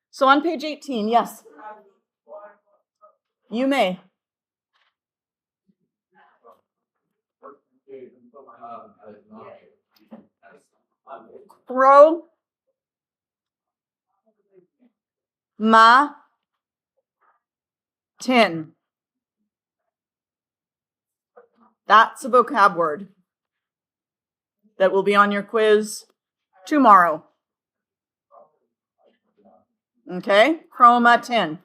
So on page 18, yes. You may. Chromatin. That's a vocab word that will be on your quiz tomorrow. Okay, chromatin.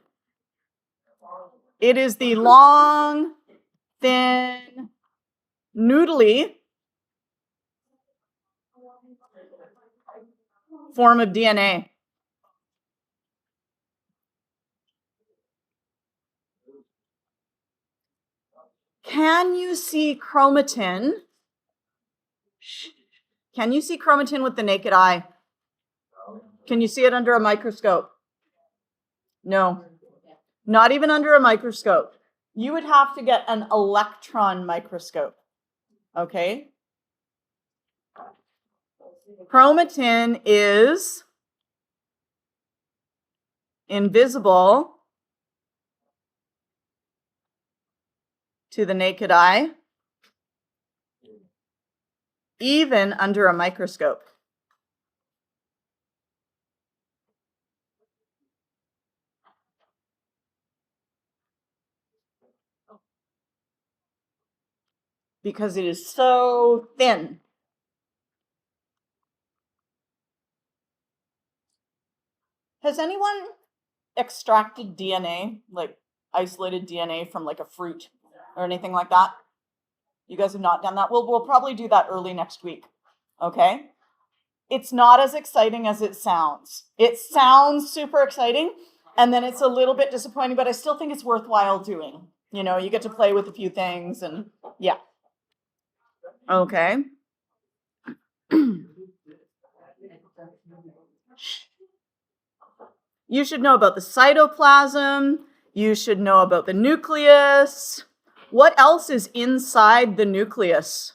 It is the long, thin, noodly form of DNA. Can you see chromatin? Can you see chromatin with the naked eye? Can you see it under a microscope? No, not even under a microscope. You would have to get an electron microscope, okay? Chromatin is invisible to the naked eye, even under a microscope. Because it is so thin. Has anyone extracted DNA, like isolated DNA from like a fruit or anything like that? You guys have not done that? We'll probably do that early next week, okay? It's not as exciting as it sounds. It sounds super exciting, and then it's a little bit disappointing, but I still think it's worthwhile doing. You know, you get to play with a few things, and yeah. Okay. You should know about the cytoplasm. You should know about the nucleus. What else is inside the nucleus?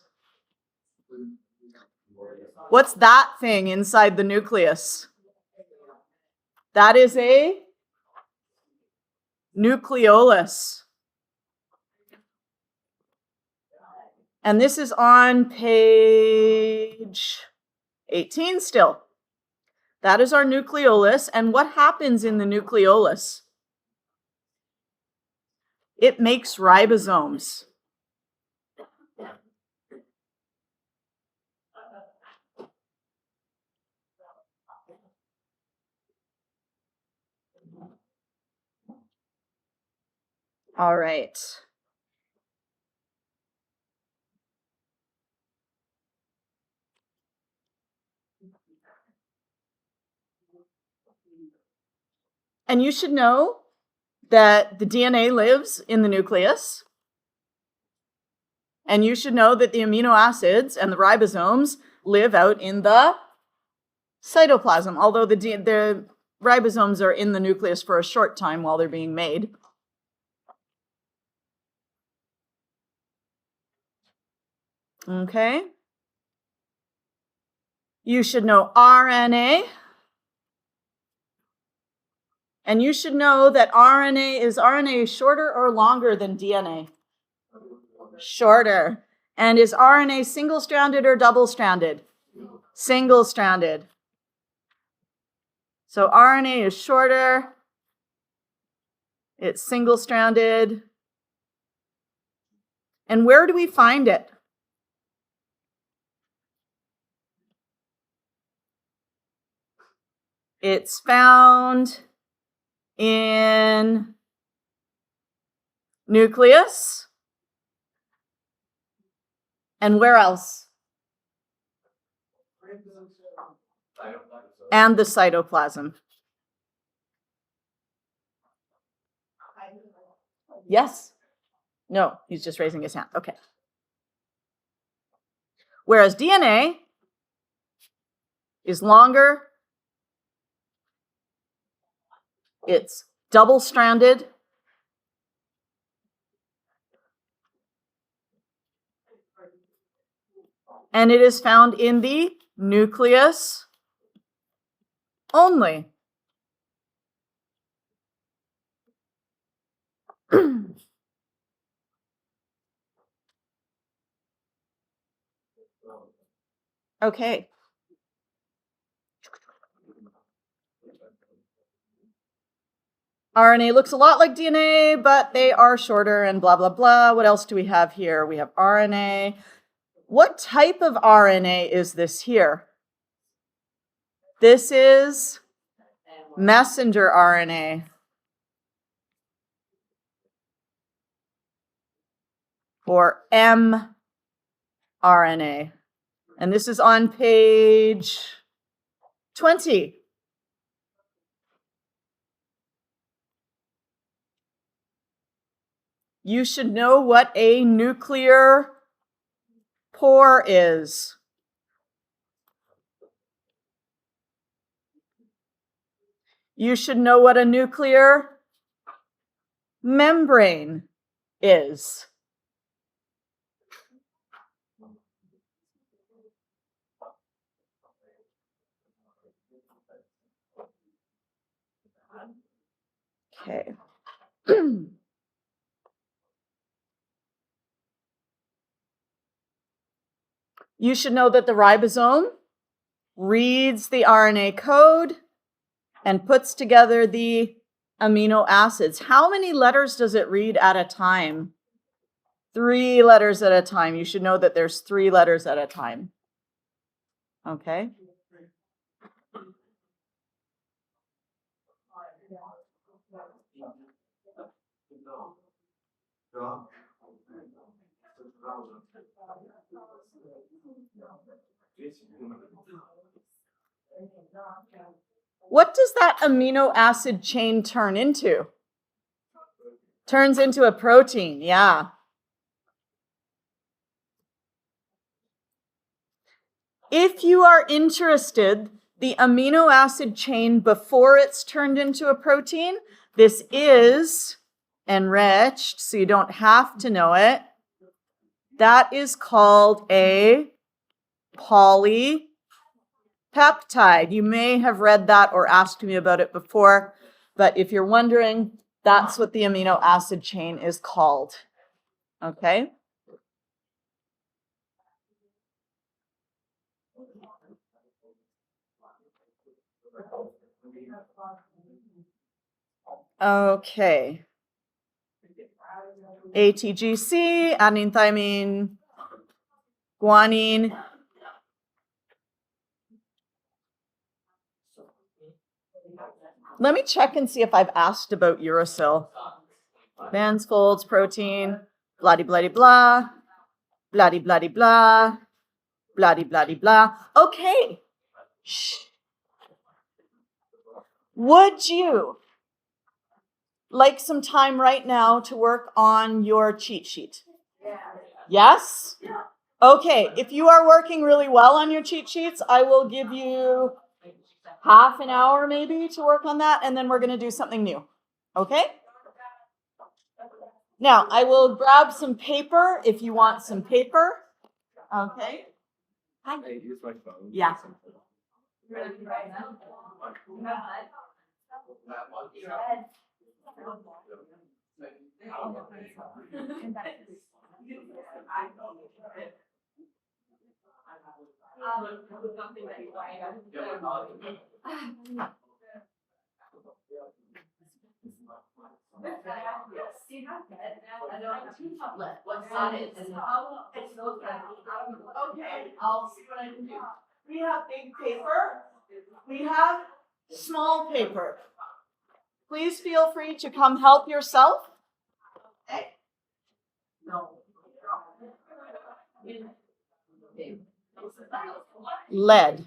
What's that thing inside the nucleus? That is a nucleolus. And this is on page 18 still. That is our nucleolus. And what happens in the nucleolus? It makes ribosomes. All right. And you should know that the DNA lives in the nucleus. And you should know that the amino acids and the ribosomes live out in the cytoplasm, although the ribosomes are in the nucleus for a short time while they're being made. Okay. You should know RNA. And you should know that RNA shorter or longer than DNA? Shorter. And is RNA single-stranded or double-stranded? Single-stranded. So RNA is shorter. It's single-stranded. And where do we find it? It's found in nucleus. And where else? And the cytoplasm. Yes? No, he's just raising his hand. Okay. Whereas DNA is longer, it's double-stranded, and it is found in the nucleus only. Okay. RNA looks a lot like DNA, but they are shorter and blah, blah, blah. What else do we have here? We have RNA. What type of RNA is this here? This is messenger RNA. Or mRNA. And this is on page 20. You should know what a nuclear pore is. You should know what a nuclear membrane is. Okay. You should know that the ribosome reads the RNA code and puts together the amino acids. How many letters does it read at a time? 3 letters at a time. You should know that there's 3 letters at a time. Okay. What does that amino acid chain turn into? Turns into a protein, yeah. If you are interested, the amino acid chain before it's turned into a protein, this is enriched, so you don't have to know it. That is called a polypeptide. You may have read that or asked me about it before, but if you're wondering, that's what the amino acid chain is called. Okay? Okay. ATGC, adenine, thymine, guanine. Let me check and see if I've asked about uracil. Bands, folds, protein, blah blah blah, blah blah blah, blah blah blah. Okay. Shh. Would you like some time right now to work on your cheat sheet? Yes? Okay, if you are working really well on your cheat sheets, I will give you half an hour maybe to work on that, and then we're going to do something new. Okay? Now, I will grab some paper if you want some paper. Okay? Hi. Yeah. Okay, I'll see what I can do. We have big paper. We have small paper. Please feel free to come help yourself. Lead.